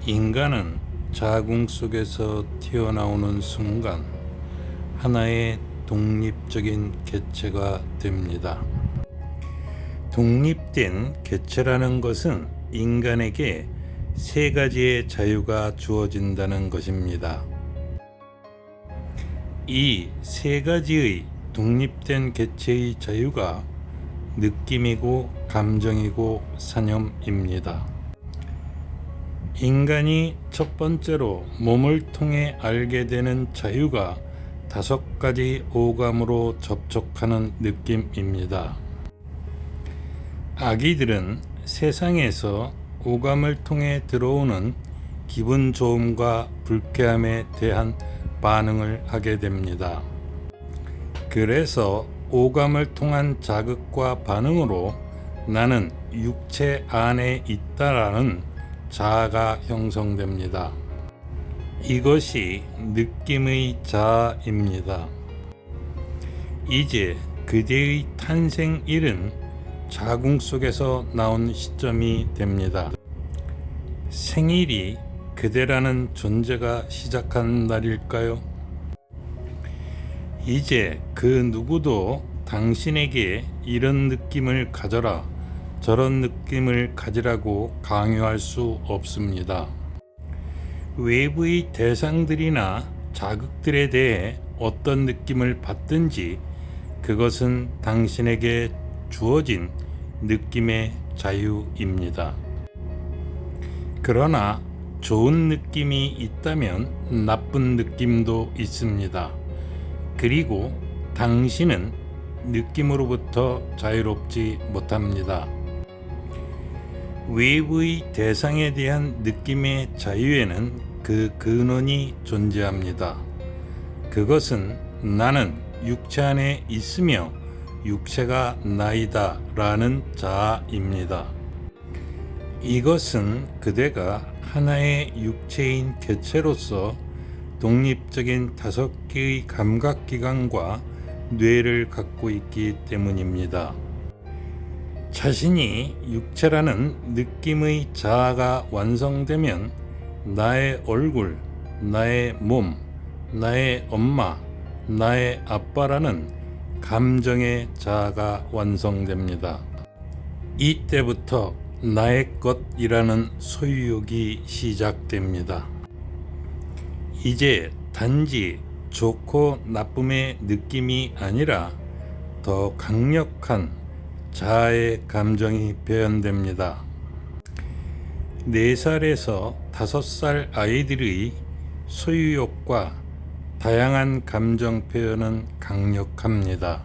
인간은 자궁 속에서 튀어나오는 순간 하나의 독립적인 개체가 됩니다. 독립된 개체라는 것은 인간에게 세 가지의 자유가 주어진다는 것입니다. 이 세 가지의 독립된 개체의 자유가 느낌이고 감정이고 사념입니다. 인간이 첫 번째로 몸을 통해 알게 되는 자유가 5가지 오감으로 접촉하는 느낌입니다. 아기들은 세상에서 오감을 통해 들어오는 기분 좋음과 불쾌함에 대한 반응을 하게 됩니다. 그래서 오감을 통한 자극과 반응으로 나는 육체 안에 있다라는 자아가 형성됩니다. 이것이 느낌의 자아입니다. 이제 그대의 탄생일은 자궁 속에서 나온 시점이 됩니다. 생일이 그대라는 존재가 시작한 날일까요? 이제 그 누구도 당신에게 이런 느낌을 가져라, 저런 느낌을 가지라고 강요할 수 없습니다. 외부의 대상들이나 자극들에 대해 어떤 느낌을 받든지 그것은 당신에게 주어진 느낌의 자유입니다. 그러나 좋은 느낌이 있다면 나쁜 느낌도 있습니다. 그리고 당신은 느낌으로부터 자유롭지 못합니다. 외부의 대상에 대한 느낌의 자유에는 그 근원이 존재합니다. 그것은 나는 육체 안에 있으며 육체가 나이다 라는 자아입니다. 이것은 그대가 하나의 육체인 개체로서 독립적인 5개의 감각기관과 뇌를 갖고 있기 때문입니다. 자신이 육체라는 느낌의 자아가 완성되면 나의 얼굴, 나의 몸, 나의 엄마, 나의 아빠라는 감정의 자아가 완성됩니다. 이때부터 나의 것이라는 소유욕이 시작됩니다. 이제 단지 좋고 나쁨의 느낌이 아니라 더 강력한 자아의 감정이 표현됩니다. 4살에서 5살 아이들의 소유욕과 다양한 감정 표현은 강력합니다.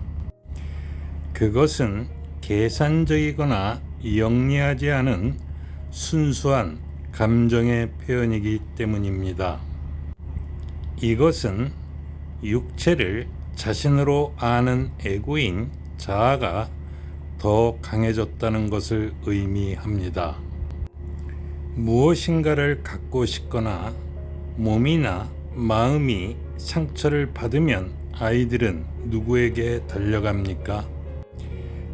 그것은 계산적이거나 영리하지 않은 순수한 감정의 표현이기 때문입니다. 이것은 육체를 자신으로 아는 에고인 자아가 더 강해졌다는 것을 의미합니다. 무엇인가를 갖고 싶거나 몸이나 마음이 상처를 받으면 아이들은 누구에게 달려갑니까?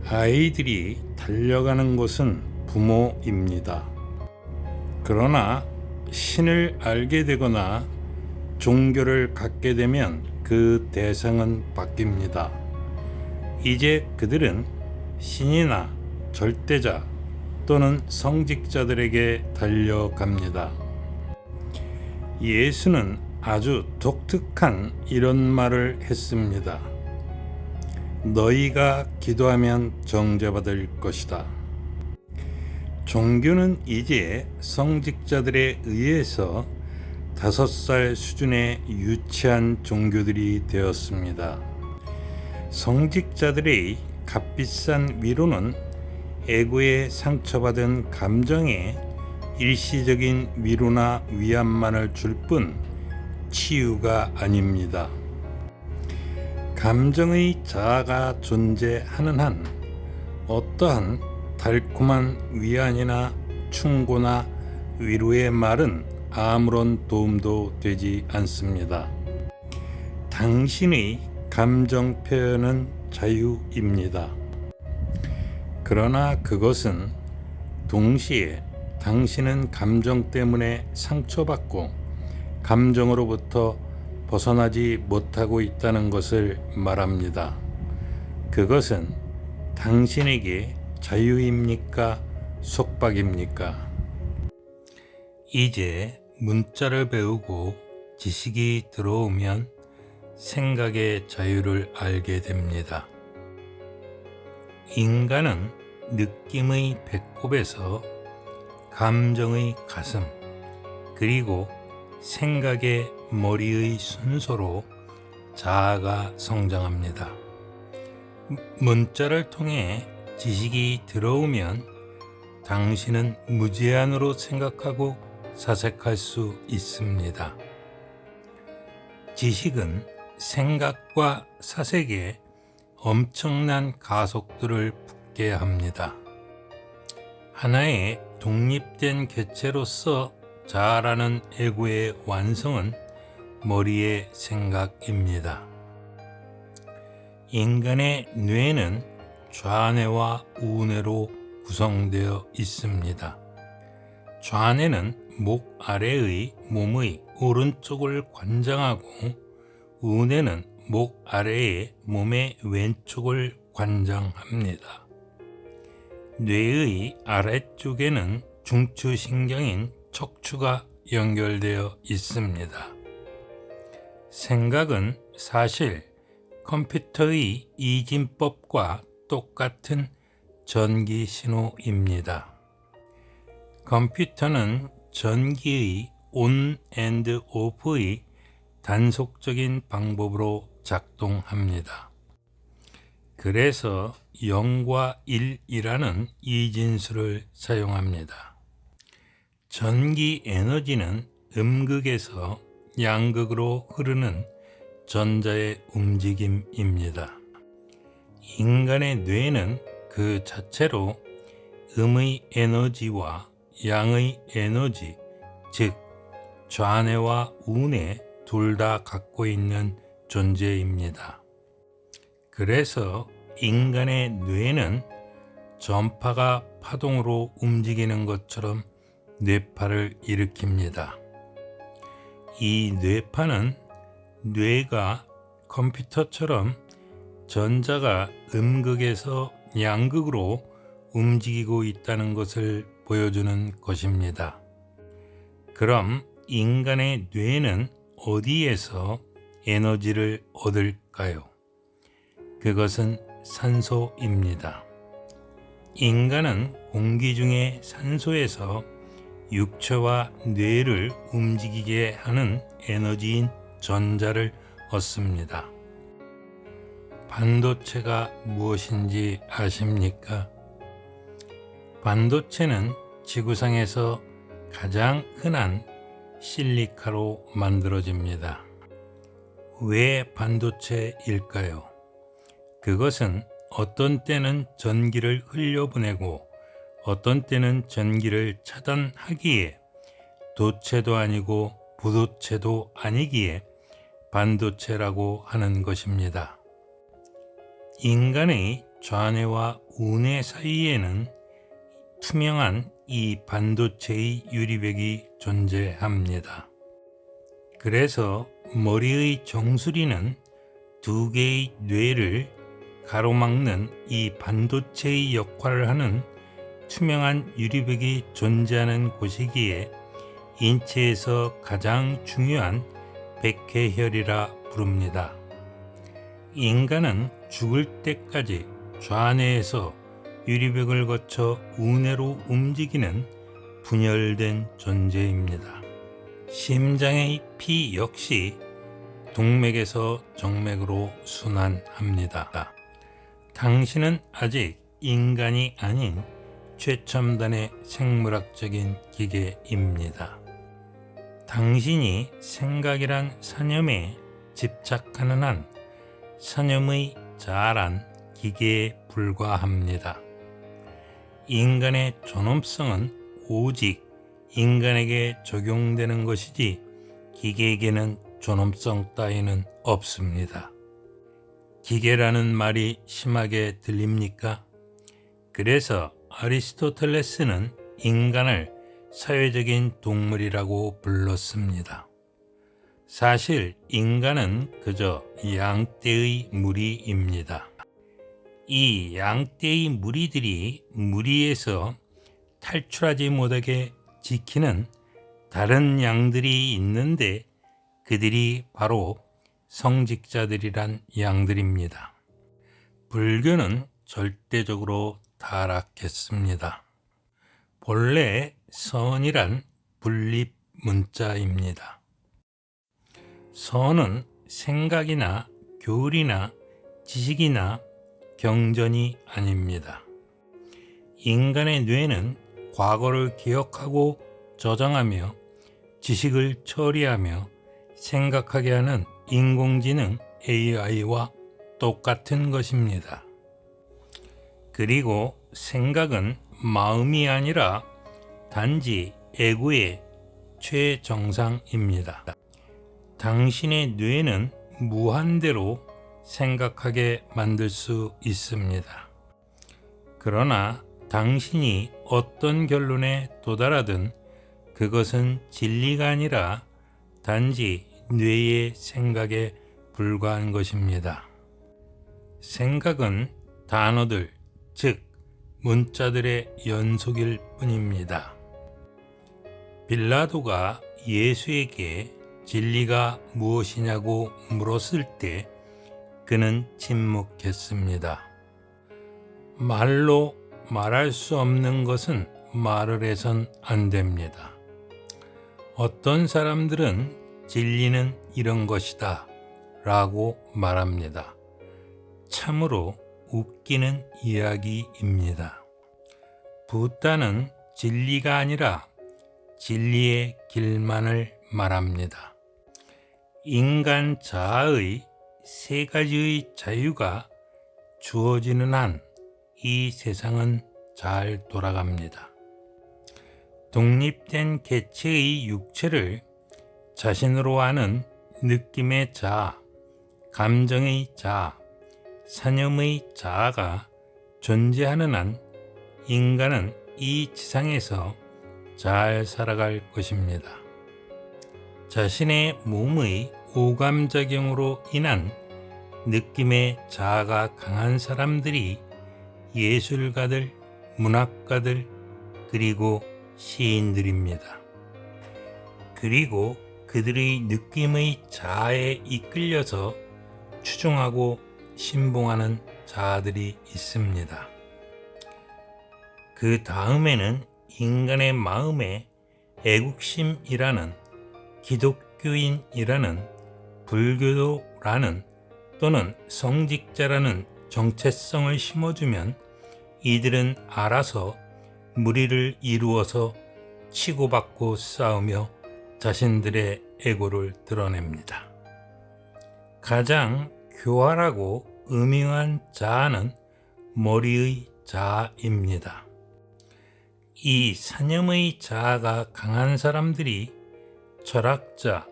아이들이 달려가는 곳은 부모입니다. 그러나 신을 알게 되거나 종교를 갖게 되면 그 대상은 바뀝니다. 이제 그들은 신이나 절대자 또는 성직자들에게 달려갑니다. 예수는 아주 독특한 이런 말을 했습니다. 너희가 기도하면 정죄받을 것이다. 종교는 이제 성직자들에 의해서 5살 수준의 유치한 종교들이 되었습니다. 성직자들의 값비싼 위로는 에고에 상처받은 감정에 일시적인 위로나 위안만을 줄 뿐 치유가 아닙니다. 감정의 자아가 존재하는 한 어떠한 달콤한 위안이나 충고나 위로의 말은 아무런 도움도 되지 않습니다. 당신의 감정 표현은 자유입니다. 그러나 그것은 동시에 당신은 감정 때문에 상처받고 감정으로부터 벗어나지 못하고 있다는 것을 말합니다. 그것은 당신에게 자유입니까? 속박입니까? 이제 문자를 배우고 지식이 들어오면 생각의 자유를 알게 됩니다. 인간은 느낌의 배꼽에서 감정의 가슴, 그리고 생각의 머리의 순서로 자아가 성장합니다. 문자를 통해 지식이 들어오면 당신은 무제한으로 생각하고 사색할 수 있습니다. 지식은 생각과 사색에 엄청난 가속도를 붙게 합니다. 하나의 독립된 개체로서 자아라는 에고의 완성은 머리의 생각입니다. 인간의 뇌는 좌뇌와 우뇌로 구성되어 있습니다. 좌뇌는 목 아래의 몸의 오른쪽을 관장하고 우뇌는 목 아래의 몸의 왼쪽을 관장합니다. 뇌의 아래쪽에는 중추신경인 척추가 연결되어 있습니다. 생각은 사실 컴퓨터의 이진법과 똑같은 전기 신호입니다. 컴퓨터는 전기의 on and off의 단속적인 방법으로 작동합니다. 그래서 0과 1이라는 이진수를 사용합니다. 전기 에너지는 음극에서 양극으로 흐르는 전자의 움직임입니다. 인간의 뇌는 그 자체로 음의 에너지와 양의 에너지, 즉 좌뇌와 우뇌 둘 다 갖고 있는 존재입니다. 그래서 인간의 뇌는 전파가 파동으로 움직이는 것처럼 뇌파를 일으킵니다. 이 뇌파는 뇌가 컴퓨터처럼 전자가 음극에서 양극으로 움직이고 있다는 것을 보여주는 것입니다. 그럼 인간의 뇌는 어디에서 에너지를 얻을까요? 그것은 산소입니다. 인간은 공기 중에 산소에서 육체와 뇌를 움직이게 하는 에너지인 전자를 얻습니다. 반도체가 무엇인지 아십니까? 반도체는 지구상에서 가장 흔한 실리카로 만들어집니다. 왜 반도체일까요? 그것은 어떤 때는 전기를 흘려보내고 어떤 때는 전기를 차단하기에 도체도 아니고 부도체도 아니기에 반도체라고 하는 것입니다. 인간의 좌뇌와 우뇌 사이에는 투명한 이 반도체의 유리벽이 존재합니다. 그래서 머리의 정수리는 두 개의 뇌를 가로막는 이 반도체의 역할을 하는 투명한 유리벽이 존재하는 곳이기에 인체에서 가장 중요한 백회혈이라 부릅니다. 인간은 죽을 때까지 좌뇌에서 유리벽을 거쳐 우뇌로 움직이는 분열된 존재입니다. 심장의 피 역시 동맥에서 정맥으로 순환합니다. 당신은 아직 인간이 아닌 최첨단의 생물학적인 기계입니다. 당신이 생각이란 사념에 집착하는 한 사념의 자아란 기계에 불과합니다. 인간의 존엄성은 오직 인간에게 적용되는 것이지 기계에게는 존엄성 따위는 없습니다. 기계라는 말이 심하게 들립니까? 그래서 아리스토텔레스는 인간을 사회적인 동물이라고 불렀습니다. 사실 인간은 그저 양떼의 무리입니다. 이 양떼의 무리들이 무리에서 탈출하지 못하게 지키는 다른 양들이 있는데 그들이 바로 성직자들이란 양들입니다. 불교는 절대적으로 타락했습니다. 본래 선이란 분립 문자입니다. 선은 생각이나 교리나 지식이나 경전이 아닙니다. 인간의 뇌는 과거를 기억하고 저장하며 지식을 처리하며 생각하게 하는 인공지능 AI와 똑같은 것입니다. 그리고 생각은 마음이 아니라 단지 에고의 최정상입니다. 당신의 뇌는 무한대로 생각하게 만들 수 있습니다. 그러나 당신이 어떤 결론에 도달하든 그것은 진리가 아니라 단지 뇌의 생각에 불과한 것입니다. 생각은 단어들, 즉 문자들의 연속일 뿐입니다. 빌라도가 예수에게 진리가 무엇이냐고 물었을 때 그는 침묵했습니다. 말로 말할 수 없는 것은 말을 해선 안 됩니다. 어떤 사람들은 진리는 이런 것이다 라고 말합니다. 참으로 웃기는 이야기입니다. 부다는 진리가 아니라 진리의 길만을 말합니다. 인간 자아의 세 가지의 자유가 주어지는 한 이 세상은 잘 돌아갑니다. 독립된 개체의 육체를 자신으로 아는 느낌의 자아, 감정의 자아, 사념의 자아가 존재하는 한 인간은 이 지상에서 잘 살아갈 것입니다. 자신의 몸의 오감작용으로 인한 느낌의 자아가 강한 사람들이 예술가들, 문학가들, 그리고 시인들입니다. 그리고 그들의 느낌의 자아에 이끌려서 추종하고 신봉하는 자아들이 있습니다. 그 다음에는 인간의 마음에 애국심이라는, 기독교인이라는, 불교도라는 또는 성직자라는 정체성을 심어주면 이들은 알아서 무리를 이루어서 치고받고 싸우며 자신들의 에고를 드러냅니다. 가장 교활하고 음흉한 자아는 머리의 자아입니다. 이 사념의 자아가 강한 사람들이 철학자,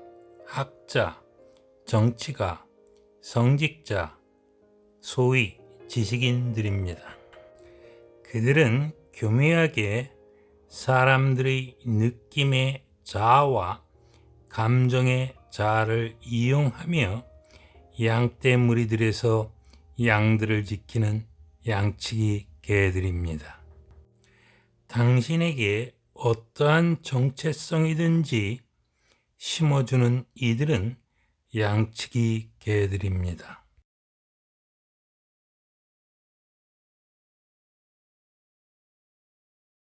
학자, 정치가, 성직자, 소위 지식인들입니다. 그들은 교묘하게 사람들의 느낌의 자아와 감정의 자아를 이용하며 양떼 무리들에서 양들을 지키는 양치기 개들입니다. 당신에게 어떠한 정체성이든지 심어주는 이들은 양치기 개들입니다.